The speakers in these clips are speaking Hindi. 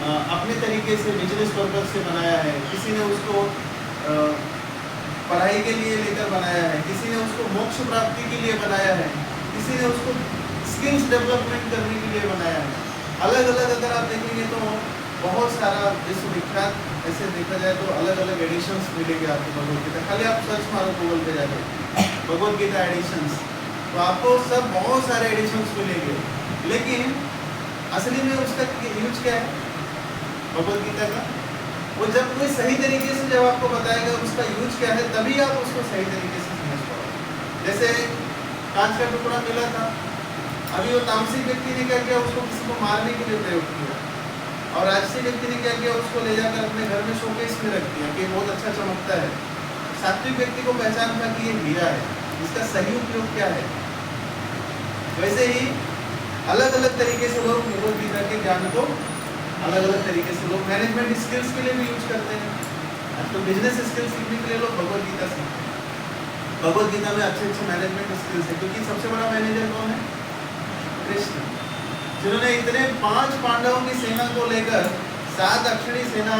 अपने तरीके से बिजनेस पर्पज से बनाया है, किसी ने उसको पढ़ाई के लिए लेकर बनाया है, किसी ने उसको मोक्ष प्राप्ति के लिए बनाया है, किसी ने उसको स्किल्स डेवलपमेंट करने के लिए बनाया है। अलग अलग अगर आप देखेंगे तो बहुत सारा विश्वविख्यात, ऐसे देखा जाए तो अलग अलग एडिशंस मिलेंगे आपको भगवद गीता। खाली आप सर्च मारो गूगल पे जाकर भगवद गीता एडिशंस, तो आपको सब बहुत सारे एडिशंस मिलेंगे। लेकिन असली में उसका यूज क्या है भगवद गीता का? वो जब कोई सही तरीके से जब आपको बताएगा उसका यूज क्या है, तभी आप उसको सही तरीके से समझ पाओगे। जैसे कांच का टुकड़ा मिला था, अभी वो तामसिक व्यक्ति ने क्या किया, उसको किसी को मारने के लिए प्रयोग किया, और राजसी व्यक्ति ने क्या किया, उसको ले जाकर अपने घर में शोकेस में रख दिया कि बहुत अच्छा चमकता है। सात्विक व्यक्ति को पहचान था कि ये हीरा है, इसका सही उपयोग क्या है। वैसे ही अलग अलग तरीके से लोग भगवद गीता के ज्ञान को अलग अलग तरीके से लोग मैनेजमेंट स्किल्स के लिए भी यूज करते हैं। तो बिजनेस स्किल्स सीखने के लिए लोग भगवद गीता सीखते हैं। भगवद गीता में अच्छे अच्छे मैनेजमेंट स्किल्स है, क्योंकि सबसे बड़ा मैनेजर कौन है? कृष्ण, जिन्होंने इतने 5 पांडवों की सेना को लेकर 7 अक्षणी सेना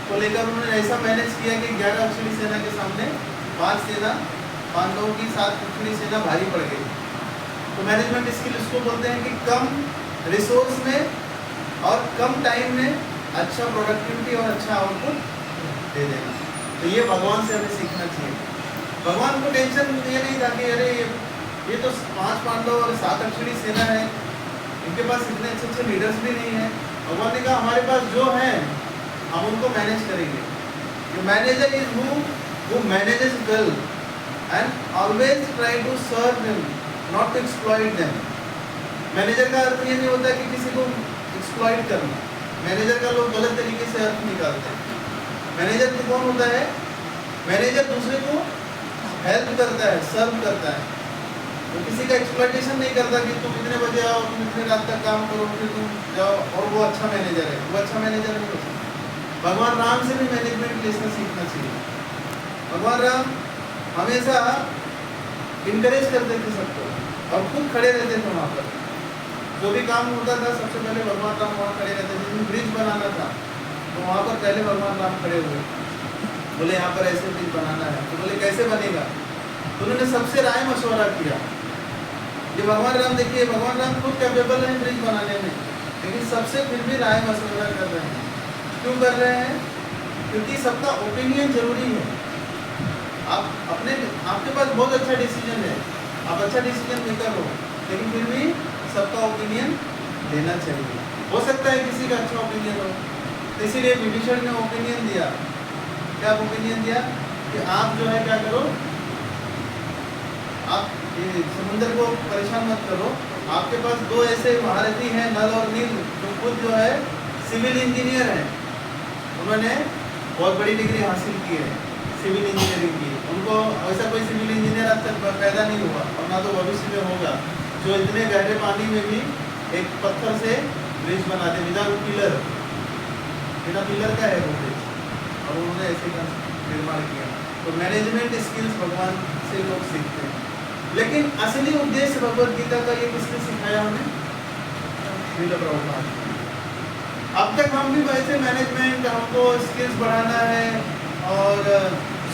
को लेकर उन्होंने ऐसा मैनेज किया कि 11 अक्षणी सेना के सामने 5 सेना पांडवों की 7 अक्षणी सेना भारी पड़ गई। तो मैनेजमेंट स्किल इसको बोलते हैं कि कम रिसोर्स में और कम टाइम में अच्छा प्रोडक्टिविटी और अच्छा आउटपुट दे देना। तो ये भगवान से हमें सीखना चाहिए। भगवान को टेंशन ये नहीं था कि अरे ये तो 5 पांडव और 7 अक्षणी सेना है, इनके पास इतने अच्छे अच्छे लीडर्स भी नहीं है। भगवान ने कहा हमारे पास जो है हम उनको मैनेज करेंगे। The manager is who manages well and always try to serve them, not to exploit them. Manager का अर्थ ये नहीं होता कि किसी को एक्सप्लॉइट करना। मैनेजर का लोग गलत तरीके से अर्थ निकालते हैं। मैनेजर तो कौन होता है? मैनेजर दूसरे को हेल्प करता है, सर्व करता है। तो किसी का एक्सप्लॉइटेशन नहीं करता कि तुम इतने बजे आओ, तुम इतने रात तक काम करो, फिर तुम जाओ, और वो अच्छा मैनेजर है। वो अच्छा मैनेजर नहीं हो सकता। भगवान राम से भी मैनेजमेंट लेसन सीखना चाहिए। भगवान राम हमेशा इनकरेज करते थे सबको और खुद खड़े रहते थे वहाँ पर। जो भी काम होता था सबसे पहले भगवान राम वहाँ खड़े रहते थे। जिसमें ब्रिज बनाना था तो वहाँ पर पहले भगवान राम खड़े हुए, बोले यहाँ पर ऐसे ब्रिज बनाना है। तो बोले कैसे बनेगा? तो उन्होंने सबसे राय मशवरा किया। ये भगवान राम देखिए, भगवान राम खुद कैपेबल है ब्रिज बनाने में, लेकिन सबसे फिर भी राय मशवरा कर रहे हैं। क्यों कर रहे हैं? क्योंकि सबका ओपिनियन जरूरी है। आपके पास बहुत अच्छा डिसीजन है, आप अच्छा डिसीजन मेकर हो, लेकिन फिर भी सबका ओपिनियन लेना चाहिए। हो सकता है किसी का अच्छा ओपिनियन हो, तो इसीलिए विभीषण ने ओपिनियन दिया। क्या ओपिनियन दिया? कि आप जो है क्या करो, आप ये समुद्र को परेशान मत करो। आपके पास 2 ऐसे महारथी हैं, नल और नील, जो खुद जो है सिविल इंजीनियर हैं। उन्होंने बहुत बड़ी डिग्री हासिल की है सिविल इंजीनियरिंग की। उनको ऐसा कोई सिविल इंजीनियर आज तक पैदा नहीं हुआ और ना तो भविष्य में होगा, जो इतने गहरे पानी में भी एक पत्थर से ब्रिज बना दे विदाउट पिलर। बिना पिलर का है वो ब्रिज, और उन्होंने ऐसे का निर्माण किया। तो मैनेजमेंट स्किल्स भगवान से लोग सीखते हैं। लेकिन असली उद्देश्य भगवद गीता का ये किसने सिखाया हमें? श्रील प्रभुपाद। अब तक हम भी वैसे मैनेजमेंट, हमको स्किल्स बढ़ाना है और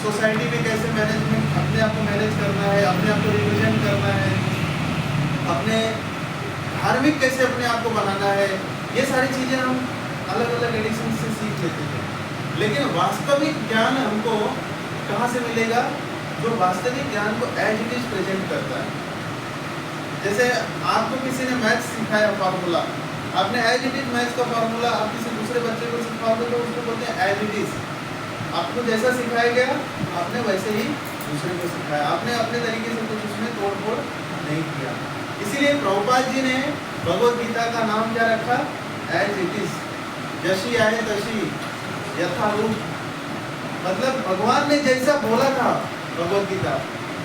सोसाइटी में कैसे मैनेजमेंट अपने आप को मैनेज करना है, अपने आप को रिप्रेजेंट करना है, अपने धार्मिक कैसे अपने आप को बनाना है, ये सारी चीज़ें हम अलग अलग एडिशन से सीख लेते थे। लेकिन वास्तविक ज्ञान हमको कहाँ से मिलेगा? जो वास्तविक ज्ञान को एज इट इज प्रेजेंट करता है। जैसे आपको किसी ने मैथ्स सिखाया फार्मूला, आपने एज इट इज मैथ्स का फार्मूला आप किसी दूसरे बच्चे को सिखाओगे तो उसको बोलते हैं एज इट इज। आपको जैसा सिखाया गया आपने वैसे ही दूसरे को सिखाया, आपने अपने तरीके से कुछ उसमें तोड़ फोड़ नहीं किया। इसीलिए प्रभुपाद जी ने भगवद गीता का नाम क्या रखा? एज इट इज, जशी आए तशी यथारूप। मतलब भगवान ने जैसा बोला था भगवद गीता,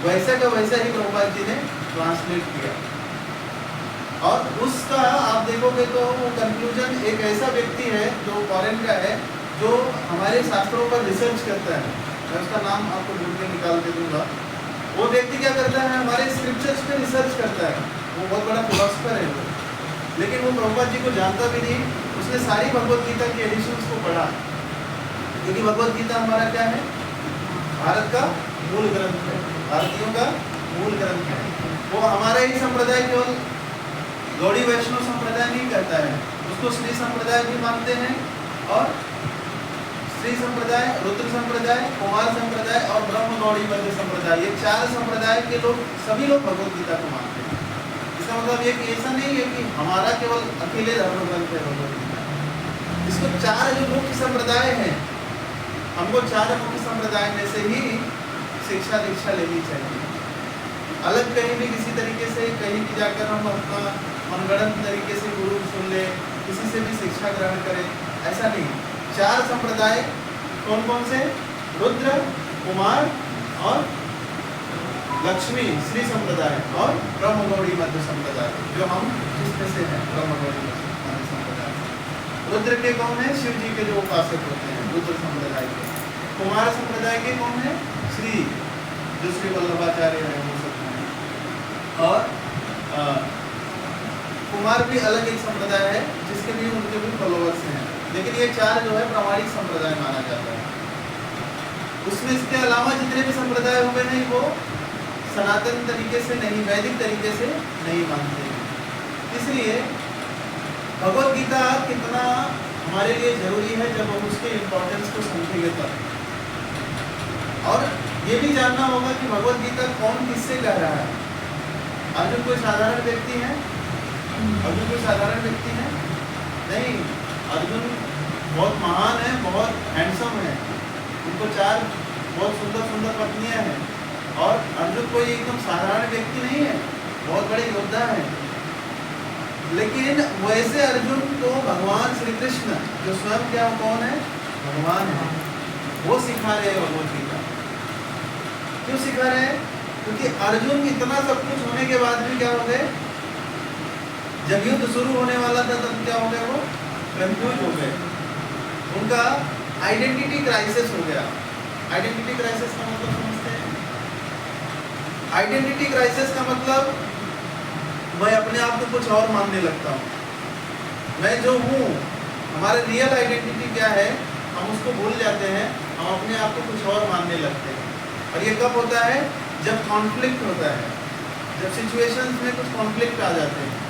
वैसा का वैसा ही प्रभुपाद जी ने ट्रांसलेट किया। और उसका आप देखोगे तो वो कंक्लूजन एक ऐसा व्यक्ति है जो फॉरेन का है, जो हमारे शास्त्रों पर रिसर्च करता है। मैं उसका नाम आपको ढूंढ के निकाल के दूंगा। वो व्यक्ति क्या करता है? हमारे स्क्रिप्चर्स पे रिसर्च करता है। वो बहुत बड़ा फिलोसफर है वो। लेकिन वो प्रभुपाद जी को जानता भी नहीं, उसने सारी भगवत गीता की एडिशंस को पढ़ा, क्योंकि भगवत गीता हमारा क्या है, भारत का मूल ग्रंथ है, भारतीयों का मूल ग्रंथ है। वो हमारा ही संप्रदाय केवल गौड़ी वैष्णव संप्रदाय नहीं कहता है, उसको श्री संप्रदाय भी मानते हैं, और श्री संप्रदाय, रुद्र संप्रदाय, कुमार संप्रदाय और ब्रह्म गौड़ी मध्य संप्रदाय, ये 4 संप्रदाय के लोग, सभी लोग भगवत गीता को मानते हैं। इसका मतलब ये कि ऐसा नहीं है कि हमारा केवल अकेले धर्म ग्रंथ है भगवत गीता। इसको 4 जो मुख्य संप्रदाय हैं, हमको 4 मुख्य संप्रदाय में से ही शिक्षा दीक्षा लेनी चाहिए। अलग कहीं भी किसी तरीके से कहीं भी जाकर हम अपना मनगढ़ंत तरीके से गुरु सुन ले, किसी से भी शिक्षा ग्रहण करें, ऐसा नहीं। 4 संप्रदाय कौन कौन से, रुद्र, कुमार और लक्ष्मी श्री संप्रदाय, और ब्रह्म गौड़ी मध्य संप्रदाय, जो हम जिसमें से हैं, ब्रह्म गौड़ी मध्य संप्रदाय। रुद्र के कौन है, शिव जी के जो उपासक होते हैं, रुद्र संप्रदाय के। कुमार संप्रदाय के कौन है, श्री, जो श्री वल्लभाचार्य है, वो सब हैं। और कुमार भी अलग एक संप्रदाय है, जिसके भी उनके भी फॉलोअर्स हैं, लेकिन ये 4 जो है प्रामाणिक संप्रदाय माना जाता है। उसमें इसके अलावा जितने भी संप्रदाय हुए हैं, वो सनातन तरीके से नहीं, वैदिक तरीके से नहीं मानते हैं। इसलिए भगवत गीता कितना हमारे लिए जरूरी है, जब हम उसके इम्पोर्टेंस को समझेंगे तब। और ये भी जानना होगा कि भगवत गीता कौन किससे कह रहा है। अर्जुन कोई साधारण व्यक्ति है, अर्जुन कोई साधारण व्यक्ति है नहीं, अर्जुन बहुत महान है, बहुत हैंडसम है, उनको 4 बहुत सुंदर सुंदर पत्नियां हैं, और अर्जुन कोई एकदम साधारण व्यक्ति नहीं है, बहुत बड़े योद्धा हैं। लेकिन वैसे अर्जुन को भगवान श्री कृष्ण, जो स्वयं क्या कौन है, भगवान है, वो सिखा रहे हैं भगवत गीता। क्यों सिखा रहे हैं, क्योंकि अर्जुन इतना सब कुछ होने के बाद भी क्या हो गए, जब युद्ध शुरू होने वाला था तब क्या हो गया, वो कंफ्यूज हो गए, उनका आइडेंटिटी क्राइसिस हो गया। आइडेंटिटी क्राइसिस का मतलब समझते हैं, आइडेंटिटी क्राइसिस का मतलब मैं अपने आप को कुछ और मानने लगता हूँ, मैं जो हूँ, हमारे रियल आइडेंटिटी क्या है, हम उसको भूल जाते हैं, हम अपने आप को कुछ और मानने लगते हैं। और ये कब होता है, जब कॉन्फ्लिक्ट होता है, जब सिचुएशंस में कुछ कॉन्फ्लिक्ट आ जाते हैं,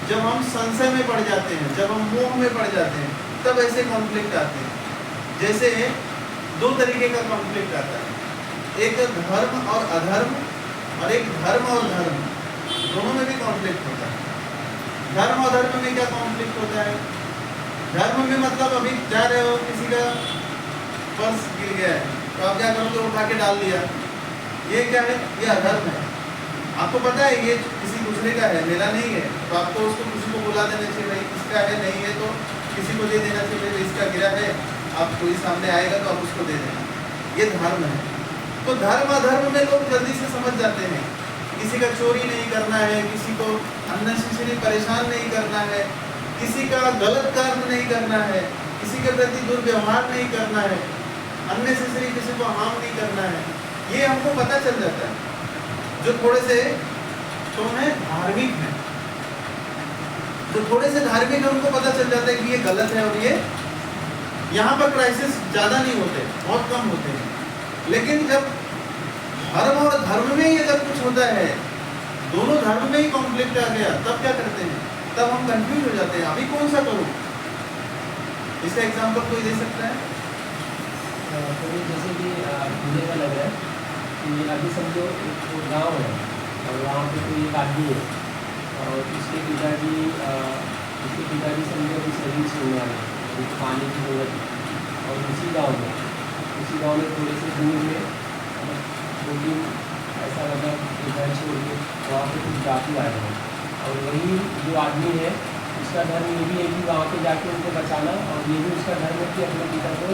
जब हम संशय में पड़ जाते हैं, जब हम मोह में पड़ जाते हैं, तब ऐसे कॉन्फ्लिक्ट आते हैं। जैसे 2 तरीके का कॉन्फ्लिक्ट आता है, एक धर्म और अधर्म, और एक धर्म और धर्म, दोनों में भी कॉन्फ्लिक्ट होता है। धर्म और धर्म में क्या कॉन्फ्लिक्ट होता है, धर्म में मतलब अभी जा रहे हो, किसी का पर्स गिर गया है, तो आप क्या करोगे, उठा के डाल दिया, ये क्या है, ये अधर्म है। आपको पता है ये किसी दूसरे का है, मेरा नहीं है, तो आपको उसको किसी को बुला देना चाहिए, भाई इसका है, नहीं है तो किसी को दे देना चाहिए, भाई इसका गिरा है, आप कोई सामने आएगा तो आप उसको दे देना, ये धर्म है। तो धर्म अधर्म में लोग जल्दी से समझ जाते हैं, किसी का चोरी नहीं करना है, किसी को अननेसेसरी परेशान नहीं करना है, किसी का गलत कार्य नहीं करना है, किसी के प्रति दुर्व्यवहार नहीं करना है, अननेसेसरी किसी को हार्म नहीं करना है, ये हमको पता चल जाता है। जो थोड़े से तो है धार्मिक है, जो थोड़े से धार्मिक है, उनको पता चल जाता है कि ये गलत है, और ये यहाँ पर क्राइसिस ज़्यादा नहीं होते, बहुत कम होते हैं। लेकिन जब धर्म और धर्म में ही अगर कुछ होता है, दोनों धर्म में ही कॉन्फ्लिक्ट आ गया, तब क्या करते हैं, तब हम कंफ्यूज हो जाते हैं, अभी कौन सा करूँ। इसका एग्जाम्पल कोई दे सकता है? तो जैसे कि मुझे क्या लग रहा है कि अभी समझो एक गांव है, और वहाँ पे कोई एक आदमी है, और उसके पिताजी समझो कि सर्विस होने वाले, उनको पानी की जरूरत है, और उसी गांव में थोड़े से दूर में 2-3 ऐसा मतलब घर छोड़ के वहाँ पे कुछ डाकू आए हैं, और वही जो आदमी है उसका धर्म ये भी है कि वहाँ पे जाके उनको बचाना, और ये भी उसका धर्म है कि अपने पिता को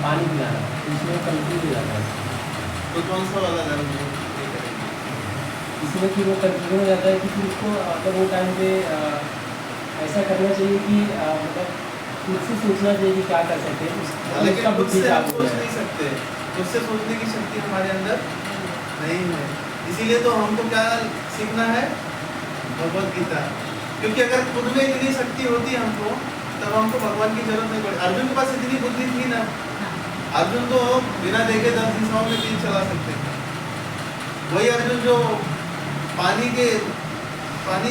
पानी पिलाना, तो इसमें कंफ्यूज हो जाता है। तो कौन सा वाला धर्म है, इसमें फिर वो कंफ्यूजन हो जाता है कि फिर उसको मतलब वो टाइम पे ऐसा करना चाहिए कि मतलब खुद से सोचना चाहिए कि क्या कर सकते हैं, लेकिन खुद से हम सोच नहीं सकते, खुद से सोचने की शक्ति हमारे अंदर नहीं है। इसीलिए तो हमको क्या सीखना है, भगवत गीता। क्योंकि अगर खुद में इतनी शक्ति होती हमको, तब हमको भगवान की जरूरत नहीं पड़ी। अर्जुन के पास इतनी बुद्धि थी ना, अर्जुन तो बिना देखे 10 दिशाओं में तीर चला सकते थे। वही अर्जुन जो पानी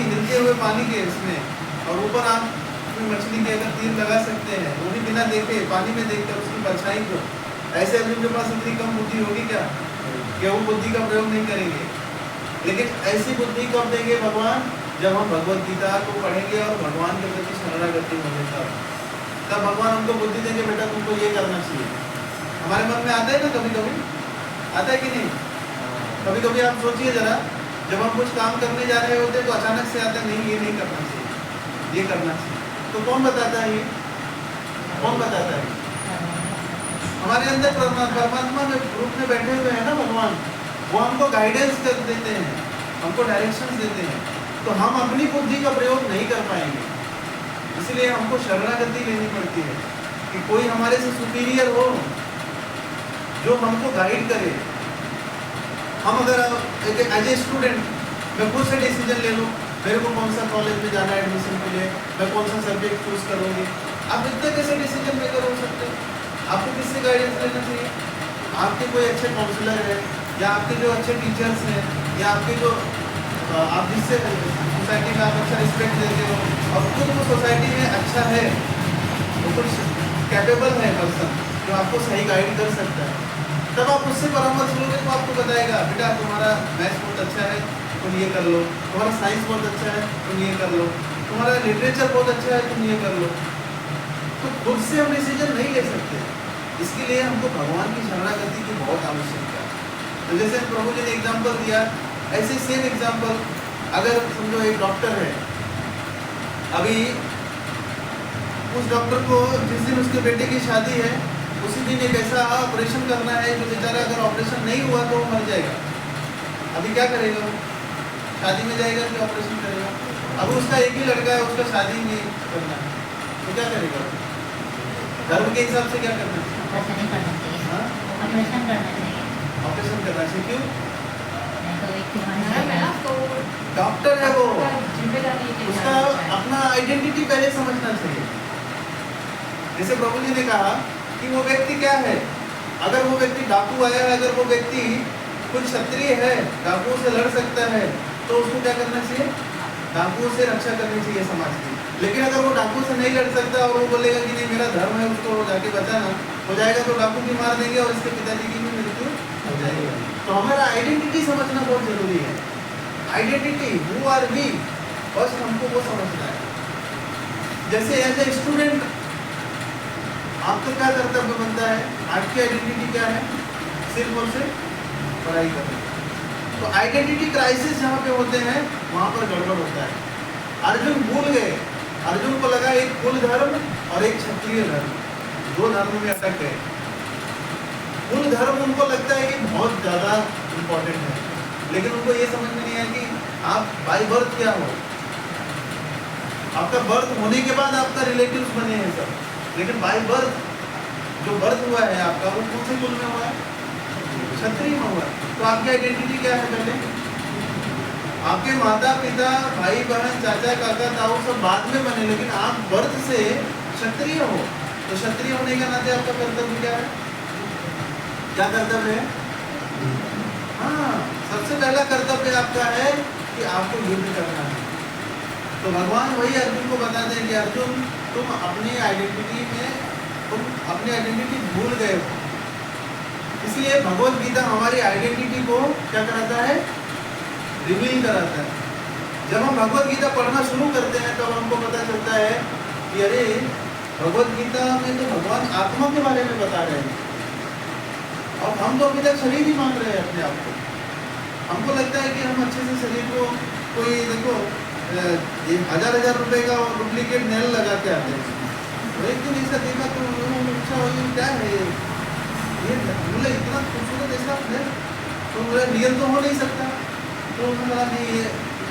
हिलते हुए पानी के इसमें और ऊपर आप मछली के अगर तीर लगा सकते हैं, वो भी बिना देखे पानी में देखकर उसकी परछाई को, ऐसे अर्जुन के पास इतनी कम बुद्धि होगी क्या कि वो बुद्धि का प्रयोग नहीं करेंगे। लेकिन ऐसी बुद्धि कब देंगे भगवान, जब हम भगवत गीता को पढ़ेंगे और भगवान के प्रति शरणागति होंगे, तब भगवान हमको बुद्धि देंगे, बेटा तुमको ये करना चाहिए। हमारे मन में आता है ना, कभी कभी आता है कि नहीं? कभी कभी आप सोचिए जरा, जब हम कुछ काम करने जा रहे होते हैं तो अचानक से आता है नहीं ये नहीं करना चाहिए, ये करना चाहिए। तो कौन बताता है ये? कौन बताता है? हमारे अंदर परमात्मा में रूप में बैठे हुए हैं ना भगवान, वो हमको गाइडेंस कर देते हैं, हमको डायरेक्शंस देते हैं। तो हम अपनी बुद्धि का प्रयोग नहीं कर पाएंगे, इसलिए हमको शरणागति लेनी पड़ती है कि कोई हमारे से सुपीरियर हो जो हमको गाइड करे। हम अगर एज ए स्टूडेंट मैं खुद से डिसीजन ले लूँ मेरे को कौन सा कॉलेज में जाना है एडमिशन के लिए, मैं कौन सा सब्जेक्ट चूज करूँगी, आप इतने कैसे डिसीजन मेकर हो सकते हैं? आपको किससे गाइडेंस लेना चाहिए? आपके कोई अच्छे काउंसलर है, या आपके जो अच्छे टीचर्स हैं, या आपके जो आप जिससे सोसाइटी में आप अच्छा रिस्पेक्ट देते हो और खुद वो सोसाइटी में अच्छा है, वो कुछ कैपेबल है पर्सन जो आपको सही गाइड कर सकता है, तब आप उससे परामर्श लोगे तो आपको बताएगा बेटा तुम्हारा मैथ्स बहुत अच्छा है तुम ये कर लो, तुम्हारा साइंस बहुत अच्छा है तुम ये कर लो, तुम्हारा लिटरेचर बहुत अच्छा है तुम ये कर लो। तो खुद से हम डिसीजन नहीं ले सकते, इसके लिए हमको भगवान की शरणागति की बहुत आवश्यकता है। तो जैसे प्रभु जी ने एग्जाम्पल दिया, ऐसे सेम एग्जाम्पल अगर समझो एक डॉक्टर है, अभी उस डॉक्टर को जिस दिन उसके बेटे की शादी है उसी दिन एक ऐसा ऑपरेशन करना है जो बेचारा अगर ऑपरेशन नहीं हुआ तो वो मर जाएगा। अभी क्या करेगा वो? शादी में जाएगा कि ऑपरेशन करेगा? अब उसका एक ही लड़का है, उसका शादी नहीं करना है तो क्या करेगा? धर्म के हिसाब से क्या करना है? ऑपरेशन करना चाहिए। हाँ? ऑपरेशन करना चाहिए। ऑपरेशन करना चाहिए। क्यों? नहीं तो एक डॉक्टर है वो, जिम्मेदारी उसका अपना आइडेंटिटी पहले समझना चाहिए। जैसे प्रभु जी ने कहा कि वो व्यक्ति क्या है, अगर वो व्यक्ति डाकू आया है, अगर वो व्यक्ति कुछ क्षत्रिय है, डाकुओं से लड़ सकता है, तो उसको क्या करना चाहिए? डाकुओं से रक्षा करनी चाहिए समाज की। लेकिन अगर वो डाकू से नहीं लड़ सकता और वो बोलेगा कि नहीं मेरा धर्म है उसको जाके बचाना, हो जाएगा तो डाकू भी मार देंगे और इसके पिताजी की भी मृत्यु हो जाएगी। तो हमारा आइडेंटिटी समझना बहुत जरूरी है। Identity, who are we, first हमको वो समझना है। जैसे एज ए स्टूडेंट आपका क्या कर्तव्य बनता है? आपकी आइडेंटिटी क्या है? सिर्फ और सिर्फ पढ़ाई करना। तो आइडेंटिटी क्राइसिस जहाँ पे होते हैं वहाँ पर गड़बड़ होता है। अर्जुन भूल गए, अर्जुन को लगा एक कुल धर्म और एक क्षत्रिय धर्म, दो धर्म में अटक गए। कुल धर्म उनको लगता है कि बहुत ज़्यादा इम्पोर्टेंट है, लेकिन उनको ये समझ में नहीं आया कि आप बाय बर्थ क्या हो। आपका बर्थ होने के बाद आपका रिलेटिव्स बने हैं सब, लेकिन बाय बर्थ जो बर्थ हुआ है आपका वो कौन से कुल में हुआ है? क्षत्रिय में हुआ है। तो आपकी आइडेंटिटी क्या है? पहले आपके माता पिता भाई बहन चाचा काका ताऊ सब बाद में बने, लेकिन आप बर्थ से क्षत्रिय हो। तो क्षत्रिय होने के नाते आपका कर्तव्य क्या है? क्या कर्तव्य है? हाँ, सबसे पहला कर्तव्य आपका है कि आपको युद्ध करना है। तो भगवान वही अर्जुन को बताते हैं कि अर्जुन तुम अपनी आइडेंटिटी भूल गए हो। इसलिए भगवत गीता हमारी आइडेंटिटी को क्या कराता है? रिवील कराता है। जब हम भगवत गीता पढ़ना शुरू करते हैं तब हमको पता चलता है कि अरे भगवत गीता में तो भगवान आत्मा के बारे में बता रहे हैं और हम तो अभी तक शरीर ही मान रहे हैं अपने आप को। हमको लगता है कि हम अच्छे से शरीर को, कोई देखो 1000 रुपए का डुप्लीकेट नेल लगा के आते हैं, एक दिन ऐसा देखा तो अच्छा क्या है ये बोले इतना खूबसूरत ऐसा है तो बोला रियल तो हो नहीं सकता। तो उन्होंने कहा नहीं ये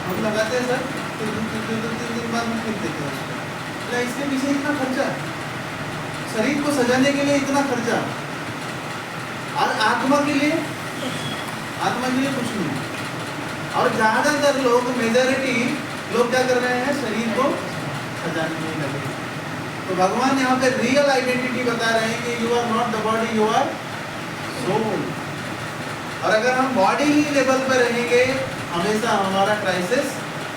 हम लगाते हैं सर, तो 3 दिन बाद हम फिर देते हैं उसको। इसके पीछे इतना खर्चा, शरीर को सजाने के लिए इतना खर्चा, और आत्मा के लिए कुछ नहीं। और ज़्यादातर लोग मेजॉरिटी लोग क्या कर रहे हैं, शरीर को सजाने में लगे। तो भगवान यहाँ पे रियल आइडेंटिटी बता रहे हैं कि you are not the body, you are soul. और अगर हम बॉडी ही लेवल पर रहेंगे हमेशा हमारा क्राइसिस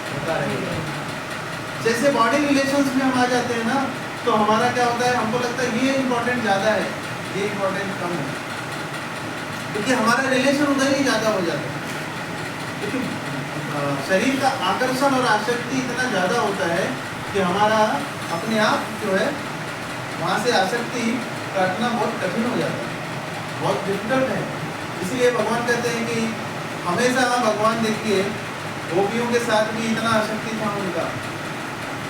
होता रहेगा। जैसे बॉडी रिलेशंस में हम आ जाते हैं ना, तो हमारा क्या होता है, हमको लगता है ये इम्पोर्टेंट ज़्यादा है, ये इम्पोर्टेंट कम है, क्योंकि हमारा रिलेशन उधर ही ज़्यादा हो जाता है। क्योंकि शरीर का आकर्षण और आसक्ति इतना ज़्यादा होता है कि हमारा अपने आप जो है वहाँ से आसक्ति काटना बहुत कठिन हो जाता है, बहुत डिफिकल्ट है। इसलिए भगवान कहते हैं कि हमेशा भगवान देखिए गोपियों के साथ भी इतना आसक्ति था उनका,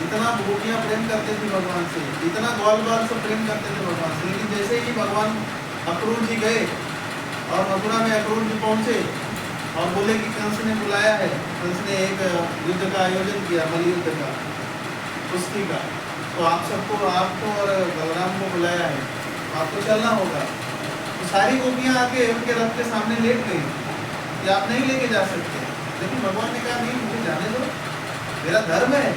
इतना गोपियाँ प्रेम करते थे भगवान से, इतना ग्वाल बाल से प्रेम करते थे भगवान से। लेकिन जैसे ही भगवान अक्रूर जी गए और मथुरा में अक्रूर जी पहुँचे और बोले कि कंस ने बुलाया है, कंस ने एक युद्ध का आयोजन किया, बलि युद्ध का, कुश्ती का, तो आप सबको, आपको और बलराम को बुलाया है, आपको चलना होगा। तो सारी गोपियाँ आके उनके रथ के सामने लेट गई कि आप नहीं लेके जा सकते। लेकिन भगवान ने कहा नहीं, मुझे जाने दो, मेरा धर्म है।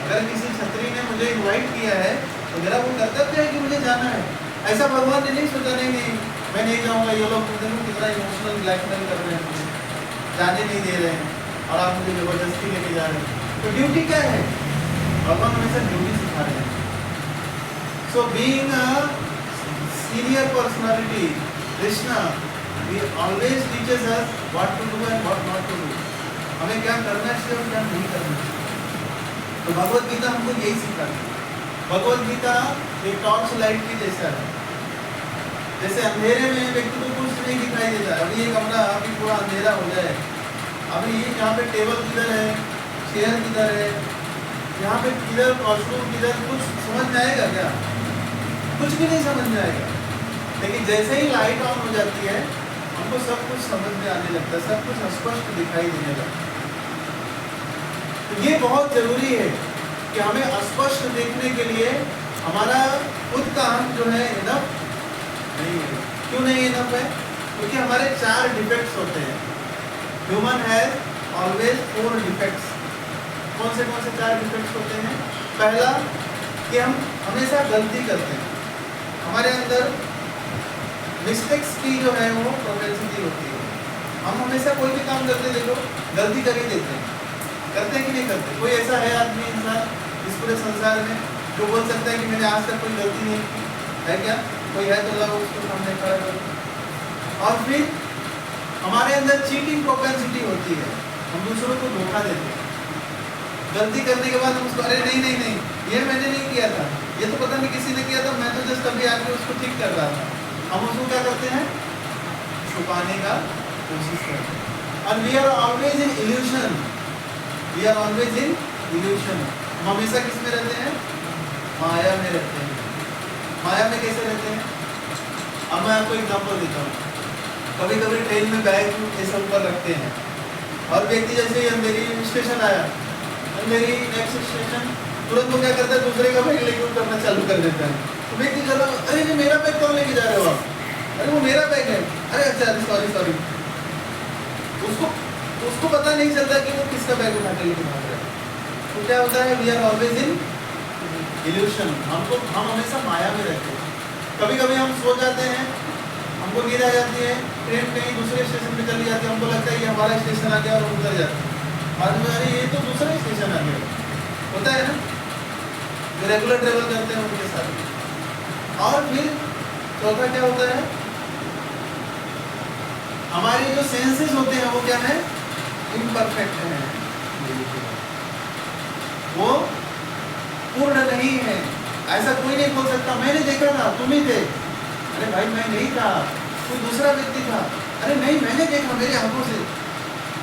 अगर किसी क्षत्रिय ने मुझे इनवाइट किया है तो मेरा वो कर्तव्य है कि मुझे जाना है। ऐसा भगवान ने नहीं सोचा, नहीं मैं नहीं जाऊँगा, ये लोग देखो कितना इमोशनल ब्लैकमेल कर रहे हैं, मुझे जाने नहीं दे रहे हैं और आप मुझे ज़बरदस्ती लेके जा रहे हैं। तो ड्यूटी क्या है, भगवान हमेशा ड्यूटी सिखा रहे हैं। So being a senior personality, Krishna he always teaches us what to do and what not to do, हमें क्या करना चाहिए और क्या नहीं करना चाहिए। तो भगवत गीता हमको यही सिखाती है। भगवत गीता एक टॉर्च लाइट की जैसा है, जैसे अंधेरे में व्यक्ति को कुछ नहीं दिखाई देता है। अभी ये कमरा अभी पूरा अंधेरा हो जाए, अभी यहाँ पे टेबल किधर है, चेयर किधर है, यहाँ पे किधर वॉशरूम किधर, कुछ समझ में आएगा क्या? कुछ भी नहीं समझ में आएगा। लेकिन जैसे ही लाइट ऑन हो जाती है हमको सब कुछ समझ में आने लगता है, सब कुछ स्पष्ट दिखाई देने लगता है। तो ये बहुत जरूरी है कि हमें स्पष्ट देखने के लिए हमारा खुद का आँख जो है इनफ नहीं है। क्यों नहीं इनफ है? क्योंकि हमारे 4 डिफेक्ट्स होते हैं। Human has always 4 defects. कौन से 4 डिफेक्ट्स होते हैं? पहला कि हम हमेशा गलती करते हैं, हमारे अंदर मिस्टेक्स की जो है वो प्रोपेंसिटी होती है। हम हमेशा कोई भी काम करते देखो गलती कर ही देते हैं, करते हैं कि नहीं करते? कोई ऐसा है आदमी, इंसान इस पूरे संसार में जो बोल सकता है कि मैंने आज तक कोई गलती नहीं की? है क्या? कोई है तो अल्लाह उसको सामने खड़ा करो। और फिर हमारे अंदर चीटिंग प्रोपेंसिटी होती है, हम दूसरों को धोखा देते हैं। गलती करने के बाद हम उसको, अरे नहीं नहीं नहीं ये मैंने नहीं किया था, ये तो पता नहीं किसी ने किया था, मैं तो जस्ट अभी आके उसको ठीक कर रहा था। हम उसको क्या करते हैं? छुपाने का कोशिश करते हैं। और we are always in illusion, we are always in illusion. हम हमेशा किस में रहते हैं? माया में रहते हैं। माया में कैसे रहते हैं? अब मैं आपको एग्जांपल देता हूँ। कभी कभी ट्रेन में बैग ऐसे ऊपर रखते हैं और व्यक्ति जैसे ही अंधेरी स्टेशन आया, अंधेरी नेक्स्ट स्टेशन, तुरंत वो क्या करता है? दूसरे का बैग लेके करना चालू कर देता है। तो व्यक्ति चलो, अरे ये मेरा बैग कौन लेके जा रहे हो आप? अरे वो मेरा बैग है। अरे अच्छा सॉरी। उसको पता नहीं चलता कि वो किसका बैग उठा के लेके भाग रहा है। तो क्या होता है? We are always in illusion. हम हमेशा माया में रहते हैं। कभी कभी हम सो जाते हैं, हमको नींद आ जाती है, ट्रेन कहीं दूसरे स्टेशन पे चली जाती है, हमको लगता है ये हमारा स्टेशन आ गया और हम उतर जाते हैं। बाद में अरे ये तो दूसरा स्टेशन आ गया। होता है ना, जो रेगुलर ट्रेवल करते हैं उनके साथ। और फिर चौथा क्या होता है? हमारे जो सेंसेस होते हैं वो क्या है? इम्परफेक्ट है, वो पूर्ण नहीं है। ऐसा कोई नहीं बोल सकता मैंने देखा था, तुम ही थे। अरे भाई मैं नहीं था, कोई दूसरा व्यक्ति था। अरे नहीं मैंने देखा मेरे आंखों से।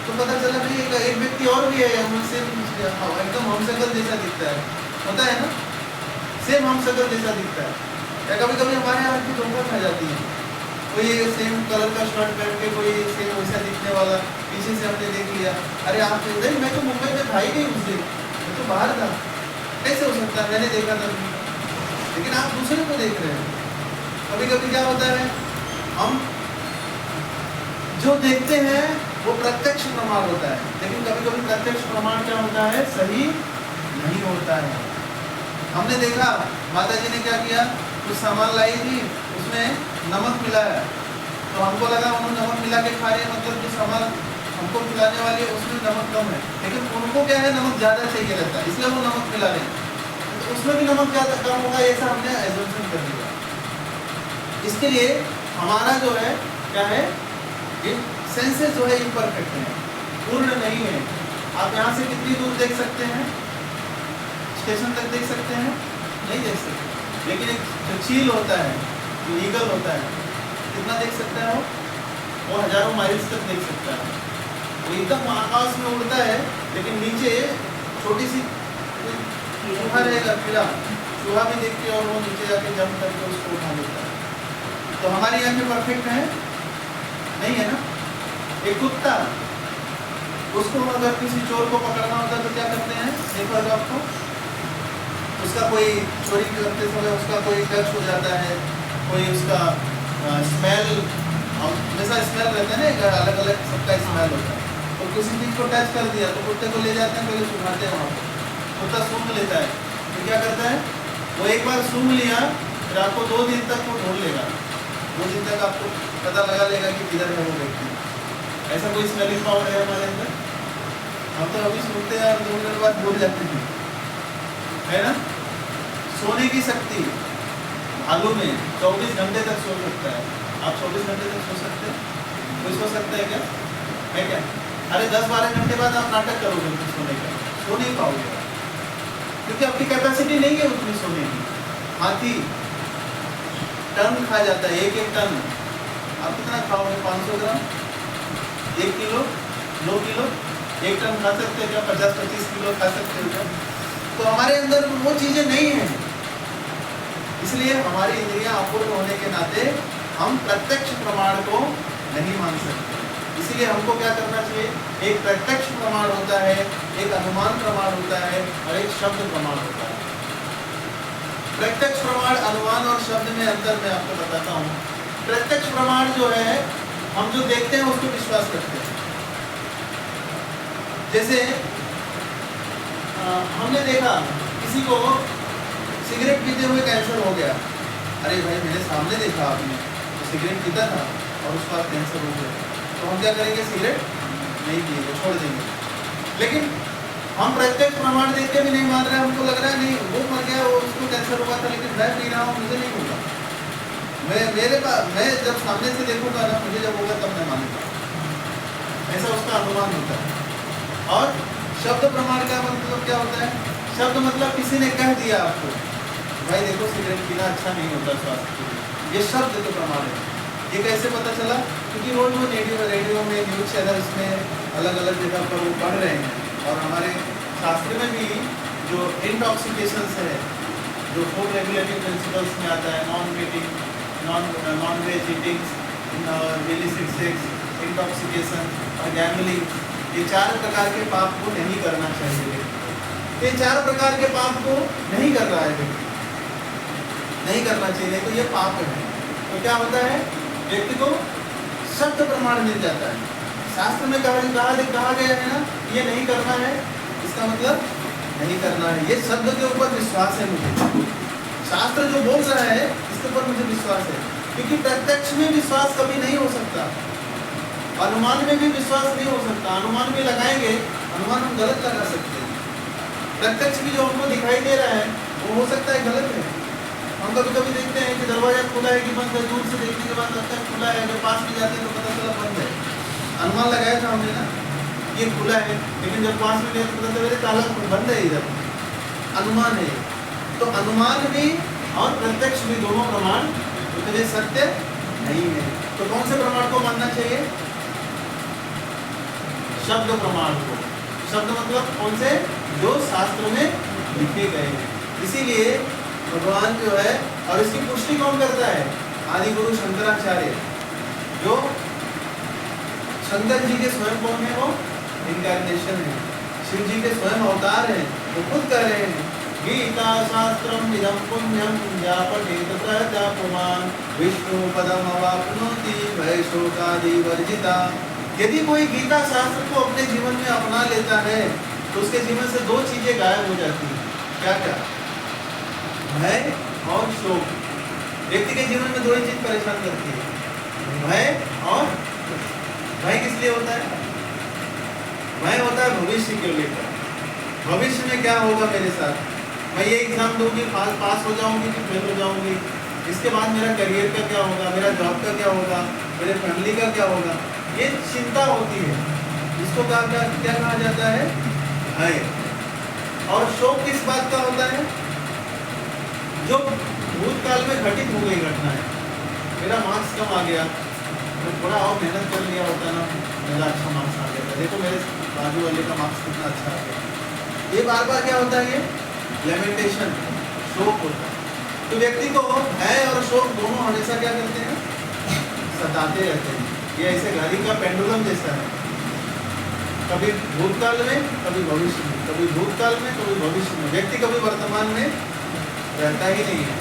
तो पता चला नहीं एक व्यक्ति और भी है, उनसे एकदम हमशक्ल जैसा दिखता है। होता है ना, सेम हमशक्ल जैसा दिखता है। या कभी कभी हमारे यहाँ की धोखा खा जाती है, कोई सेम कलर का शर्ट पहन के कोई सेम वैसा दिखने वाला, पीछे से हमने देख लिया, अरे आप नहीं मैं तो मुंबई में था ही नहीं उस दिन, मैं तो बाहर था, कैसे हो सकता है? मैंने देखा था, लेकिन आप दूसरे को देख रहे हैं। कभी कभी क्या होता है, हम जो देखते हैं वो प्रत्यक्ष प्रमाण होता है। लेकिन कभी कभी प्रत्यक्ष प्रमाण क्या होता है, सही नहीं होता है। हमने देखा माता जी ने क्या किया, कुछ सामान लाई थी, उसमें नमक मिलाया, तो हमको लगा उन्होंने नमक मिला के खा रहे हैं, मतलब जो सामान हमको खिलाने वाली है उसमें नमक कम है, लेकिन उनको क्या है नमक ज़्यादा चाहिए रहता है, इसलिए वो नमक मिला रहे हैं, तो उसमें भी नमक ज़्यादा कम होगा ऐसा हमने एजम्पशन कर लिया। इसके लिए हमारा जो है क्या है, ये सेंसेस जो है इम्परफेक्ट है, पूर्ण नहीं है। आप यहाँ से कितनी दूर देख सकते हैं, स्टेशन तक देख सकते हैं, नहीं देख सकते, लेकिन एक जो चील होता है, जो ईगल होता है, कितना देख सकता है वो हजारों माइल्स तक देख सकता है। वो एकदम आकाश में उड़ता है, लेकिन नीचे छोटी सी चूहा रहेगा, कीड़ा, चूहा भी देख के और वो नीचे जाके जंप करके उसको उठा लेता है। तो हमारी आंखें परफेक्ट है नहीं है ना। एक कुत्ता, उसको अगर किसी चोर को पकड़ना होता है तो क्या करते हैं, देखा होगा आपको, उसका कोई चोरी करते समय उसका कोई टच हो जाता है, कोई उसका स्मेल, जैसा स्मेल रहता है ना, अलग अलग सबका स्मेल होता है, तो किसी चीज़ को टच कर दिया तो कुत्ते को ले जाते हैं, पहले सुखाते हैं वहाँ पर, कुत्ता सूंघ लेता है, तो क्या करता है वो एक बार सूंघ लिया, फिर आपको 2 दिन तक वो ढूंढ लेगा, 2 दिन तक आपको पता लगा लेगा कि किधर है वो व्यक्ति। ऐसा कोई स्मेलिंग पावर है हमारे अंदर, हम तो अभी सुनते हैं और 2 मिनट बाद भूल जाते हैं, है ना। सोने की शक्ति, भालू में 24 घंटे तक सो सकता है। आप 24 घंटे तक सो सकते हैं, कोई सो सकता है क्या, है क्या? अरे 10-12 घंटे बाद आप नाटक करोगे उस सोने का, सो नहीं पाओगे, क्योंकि आपकी कैपेसिटी नहीं है उतनी सोने की। हाथी टन खा जाता है, 1-1 टन, आप कितना खाओगे, 500 ग्राम, 1 किलो, 2 किलो, 1 टन खा सकते हैं क्या, 50-25 किलो खा सकते हो क्या? तो हमारे अंदर वो चीज़ें नहीं हैं, इसलिए हमारी इंद्रियां अपूर्ण होने के नाते हम प्रत्यक्ष प्रमाण को नहीं मान सकते। इसीलिए हमको क्या करना चाहिए, एक प्रत्यक्ष प्रमाण होता है, एक अनुमान प्रमाण होता है और एक शब्द प्रमाण होता है। प्रत्यक्ष प्रमाण, अनुमान और शब्द में अंतर मैं आपको बताता हूँ। प्रत्यक्ष प्रमाण जो है, हम जो देखते हैं उसको विश्वास करते हैं। जैसे हमने देखा किसी को सिगरेट पीते हुए कैंसर हो गया, अरे भाई मेरे सामने देखा आपने, तो सिगरेट पीता था और उसके बाद कैंसर हो गया, तो हम क्या करेंगे, सिगरेट नहीं पिएंगे, छोड़ देंगे। लेकिन हम प्रत्यक्ष प्रमाण देख के भी नहीं मान रहे, हमको लग रहा है नहीं वो मर गया, वो उसको कैंसर हुआ था, लेकिन मैं पी रहा हूँ, मुझे नहीं होगा। मैं जब सामने से देखूंगा ना, मुझे जब होगा तब मैं मानूंगा, ऐसा उसका अनुमान होता है। और शब्द प्रमाण का मतलब क्या होता है, शब्द मतलब किसी ने कह दिया आपको, भाई देखो सिगरेट पीना अच्छा नहीं होता स्वास्थ्य के लिए, ये शब्द के प्रमाण है। ये कैसे पता चला, क्योंकि रोज वो रेडियो में, न्यूज चैनल्स में, अलग अलग जगह पर वो पढ़ रहे हैं। और हमारे शास्त्र में भी जो इंटॉक्सिकेशंस है, जो फूड रेगुलेटरी प्रिंसिपल्स में आता है, non veg eatings, illicit sex, intoxication और गैम्बलिंग, ये 4 प्रकार के पाप को नहीं करना चाहिए। ये 4 प्रकार के पाप को नहीं कर रहा है व्यक्ति, नहीं करना चाहिए, तो ये पाप है। तो क्या होता है, व्यक्ति को शब्द प्रमाण मिल जाता है। शास्त्र में कहा गया है ना, ये नहीं करना है, इसका मतलब नहीं करना है, ये शब्द के ऊपर विश्वास है मुझे, शास्त्र जो बोल रहा है इसके ऊपर मुझे विश्वास है। क्योंकि प्रत्यक्ष में विश्वास कभी नहीं हो सकता, अनुमान में भी विश्वास नहीं हो सकता। अनुमान भी लगाएंगे, अनुमान हम गलत लगा सकते हैं। प्रत्यक्ष भी जो हमको दिखाई दे रहा है वो हो सकता है गलत है। हम कभी कभी देखते हैं कि दरवाजा खुला है कि बंद है, दूर से देखने के बाद लगता है खुला है, जब पास में जाते हैं तो पता चला बंद है। अनुमान लगाया था हमने ना, ये खुला है, लेकिन जब पास में गए तो पता चला ताला बंद है, इधर अनुमान है। तो अनुमान भी और प्रत्यक्ष भी दोनों प्रमाण उतने सत्य नहीं है। तो कौन से प्रमाण को मानना चाहिए, शब्द प्रमाण को। शब्द मतलब कौन से, जो शास्त्र में लिखे गए हैं। इसीलिए भगवान जो है, और इसकी पुष्टि कौन करता है, आदि गुरु शंकराचार्य, जो शंकर जी के स्वयं कौन है, वो इनकार्नेशन है, शिव जी के स्वयं अवतार हैं। वो खुद कह रहे हैं, गीता शास्त्रम इदं पुण्यम जापठेत प्रजापुमान विष्णु पदम अवाप्नोति भय शोकादि वर्जिता यदि कोई गीता शास्त्र को अपने जीवन में अपना लेता है तो उसके जीवन से दो चीजें गायब हो जाती हैं। क्या क्या? भय और शोक। व्यक्ति के जीवन में दो ही चीज परेशान करती है, भय और भय किस लिए होता है? भय होता है भविष्य को लेकर। भविष्य में क्या होगा मेरे साथ, मैं ये एग्जाम दूंगी, पास हो जाऊंगी कि फेल हो जाऊंगी, इसके बाद मेरा करियर का क्या होगा, मेरा जॉब का क्या होगा, मेरे फैमिली का क्या होगा, ये चिंता होती है। इसको क्या कहा जाता है? भय। और शोक किस बात का होता है? जो भूतकाल में घटित हो गई घटना है। मेरा मार्क्स कम आ गया, तो थोड़ा और मेहनत कर लिया होता ना, मेरा अच्छा मार्क्स आ गया। देखो मेरे बाजू वाले का मार्क्स कितना अच्छा आ गया। ये बार बार क्या होता है? ये लेमेंटेशन, शोक होता है। तो व्यक्ति को भय और शोक दोनों हमेशा क्या करते हैं? सताते रहते हैं। ये ऐसे घड़ी का पेंडुलम जैसा है, कभी भूतकाल में कभी भविष्य में, कभी भूतकाल में कभी भविष्य में। व्यक्ति कभी वर्तमान में रहता ही नहीं है।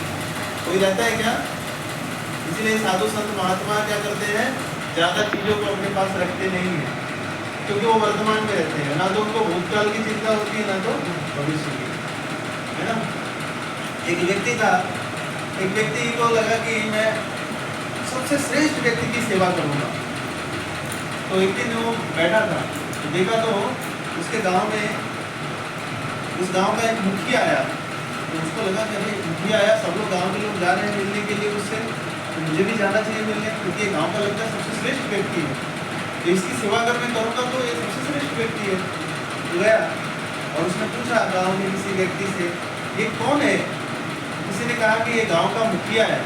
कोई रहता है क्या? इसीलिए साधु संत महात्मा क्या करते हैं? ज़्यादा चीज़ों को अपने पास रखते नहीं है, क्योंकि वो वर्तमान में रहते हैं। ना तो उनको भूतकाल की चिंता होती है, ना तो भविष्य की, है ना। एक व्यक्ति को लगा कि मैं सबसे श्रेष्ठ व्यक्ति की सेवा करूँगा। तो एक दिन वो बैठा था, तो देखा तो उसके गांव में, उस गांव का एक मुखिया आया। तो उसको लगा कि अरे मुखिया आया, सब लोग गांव के लोग जा रहे हैं मिलने के लिए उससे, तो मुझे भी जाना चाहिए मिलने, क्योंकि ये गांव का लगता है सबसे श्रेष्ठ व्यक्ति है, तो इसकी सेवा अगर मैं करूँगा तो ये सबसे श्रेष्ठ व्यक्ति है। तो गया और उसने पूछा गाँव में किसी व्यक्ति से, ये कौन है? किसी ने कहा कि ये गाँव का मुखिया है,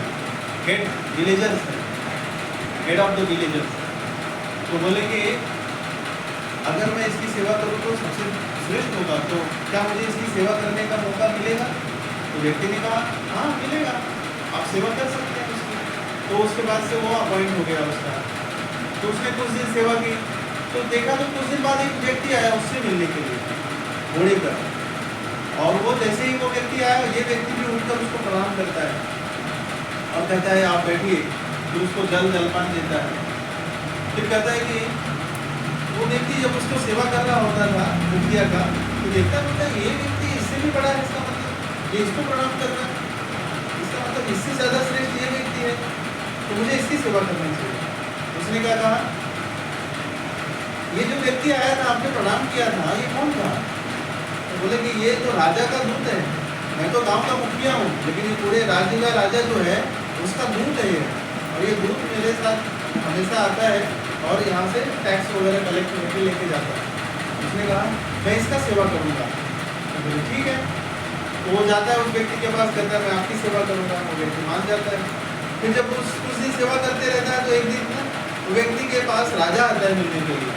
हेड विलेजर्स है, हेड ऑफ द विलेजर्स। तो बोले कि अगर मैं इसकी सेवा करूँ तो सबसे श्रेष्ठ होगा, तो क्या मुझे इसकी सेवा करने का मौका मिलेगा? तो व्यक्ति ने कहा हाँ मिलेगा, आप सेवा कर सकते हैं उसकी। तो उसके बाद से वो अपॉइंट हो गया उसका। तो उसने कुछ दिन सेवा की, तो देखा तो कुछ दिन बाद एक व्यक्ति आया उससे मिलने के लिए घोड़े पर, और वो जैसे ही वो व्यक्ति आया, ये व्यक्ति भी उठकर उसको प्रणाम करता है और कहता है आप बैठिए। फिर उसको जलपान देता है। फिर कहता है कि वो व्यक्ति जब उसको सेवा कर रहा होता था मुखिया का, तो देखता बोलता है ये व्यक्ति इससे भी बड़ा है, इसका मतलब ये इसको प्रणाम कर रहा है, इसका मतलब इससे ज़्यादा श्रेष्ठ ये व्यक्ति है, तो मुझे इसकी सेवा करनी चाहिए। उसने क्या कहा? ये जो व्यक्ति आया था, आपने प्रणाम किया था, ये कौन था? तो बोले कि ये तो राजा का दूत है, मैं तो गांव का मुखिया हूँ, लेकिन ये पूरे राज्य का राजा जो है उसका दूत है ये, और ये दूत मेरे साथ हमेशा आता है और यहाँ से टैक्स वगैरह कलेक्ट करके लेके जाता है। उसने कहा मैं इसका सेवा करूँगा। तो बोले ठीक है। तो वो जाता है उस व्यक्ति के पास, कहता है मैं आपकी सेवा करूँगा। वो व्यक्ति मान जाता है। फिर जब कुछ दिन सेवा करते रहता है, तो एक दिन ना वो व्यक्ति के पास राजा आता है मिलने के लिए।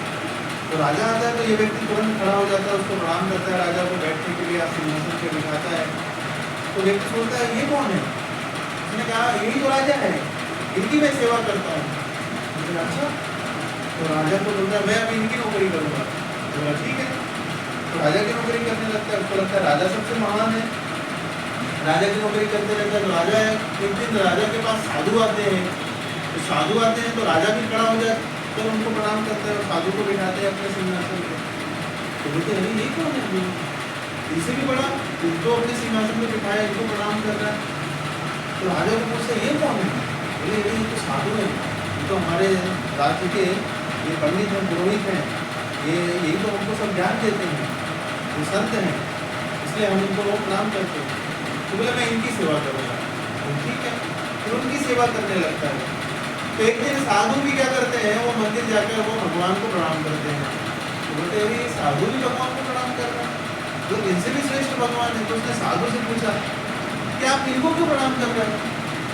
तो राजा आता है तो ये व्यक्ति तुरंत खड़ा हो जाता है, उसको प्रणाम करता है, राजा को बैठने के लिए सिंहासन पे बिठाता है। तो व्यक्ति सोचता है ये कौन है? उसने कहा यही तो राजा है, इनकी मैं सेवा करता हूँ। अच्छा। तो राजा को बोलता है मैं अभी इनकी नौकरी करूँगा। बोला ठीक है। तो राजा की नौकरी करने लगता है, उसको लगता है राजा सबसे महान है, राजा की नौकरी करते रहता है। तो राजा है, एक दिन राजा के पास साधु आते हैं। तो साधु आते हैं तो राजा भी खड़ा हो जाए तो उनको प्रणाम करते हैं और साधु को बिठाते हैं अपने सिंहासन पे। तो बोलते हैं ये कौन है? इनसे भी बड़ा, इनको अपने सिंहासन पे बिठाया, इनको प्रणाम कर रहा है। तो राजा को पूछते ये कौन है? बोले ये तो साधु है, ये तो हमारे राज्य के ये पंडित हैं, पुरोहित हैं, ये यही तो हमको सब ज्ञान देते हैं, ये संत हैं, इसलिए हम इनको प्रणाम करते हैं। तो बोले मैं इनकी सेवा करूँगा। तो ठीक है। फिर उनकी सेवा करने लगता है। तो एक दिन साधु भी क्या करते हैं, वो मंदिर जाकर वो भगवान को प्रणाम करते हैं। तो बोलते हैं साधु भी भगवान को प्रणाम कर रहे हैं, तो इनसे भी श्रेष्ठ भगवान है। तो उसने साधु से पूछा कि आप इनको क्यों प्रणाम कर रहे हैं?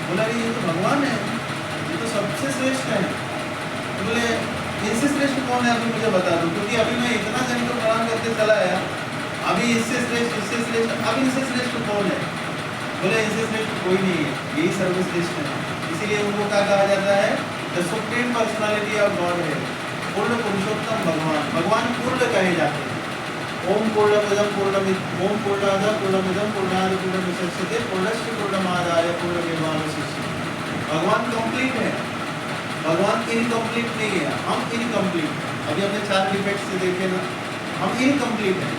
बोला ये तो भगवान है, ये तो सबसे श्रेष्ठ है। तो बोले इनसे श्रेष्ठ कौन है, अभी मुझे बता दो, क्योंकि अभी मैं इतना जन को प्रणाम करके चला आया, अभी इससे श्रेष्ठ, अब इनसे श्रेष्ठ कौन है? बोले इनसे श्रेष्ठ कोई नहीं है, यही सर्वश्रेष्ठ है। इसीलिए उनको क्या कहा जाता है? The supreme personality of God है, पूर्ण पुरुषोत्तम भगवान। भगवान पूर्ण कहे जाते हैं। ओम पूर्णमदं पूर्णमिदं ओम पूर्णाद पूर्णमिदं पूर्णाद पूर्णमुदच्यते पूर्णस्य पूर्णमादाय पूर्णमेवावशिष्यते। भगवान कंप्लीट है, भगवान इनकम्प्लीट नहीं है, हम इनकम्प्लीट हैं। अभी हमने 4 डिफेक्ट्स से देखे ना, हम इनकम्प्लीट हैं,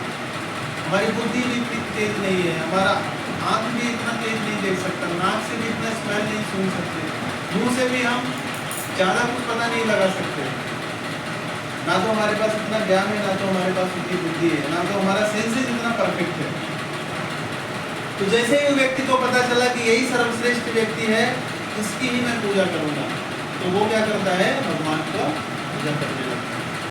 हमारी बुद्धि भी इतनी तेज नहीं है, हमारा आँख भी इतना तेज नहीं देख सकता, नाक से भी इतना स्मेल नहीं सुन सकते, मुंह से भी हम ज़्यादा कुछ पता नहीं लगा सकते, ना तो हमारे पास इतना ज्ञान है, ना तो हमारे पास उतनी बुद्धि है, ना तो हमारा सेंसेस इतना परफेक्ट है। तो जैसे ही व्यक्ति को पता चला कि यही सर्वश्रेष्ठ व्यक्ति है, इसकी ही मैं पूजा करूँगा, तो वो क्या करता है, भगवान का पूजा करने लगता है।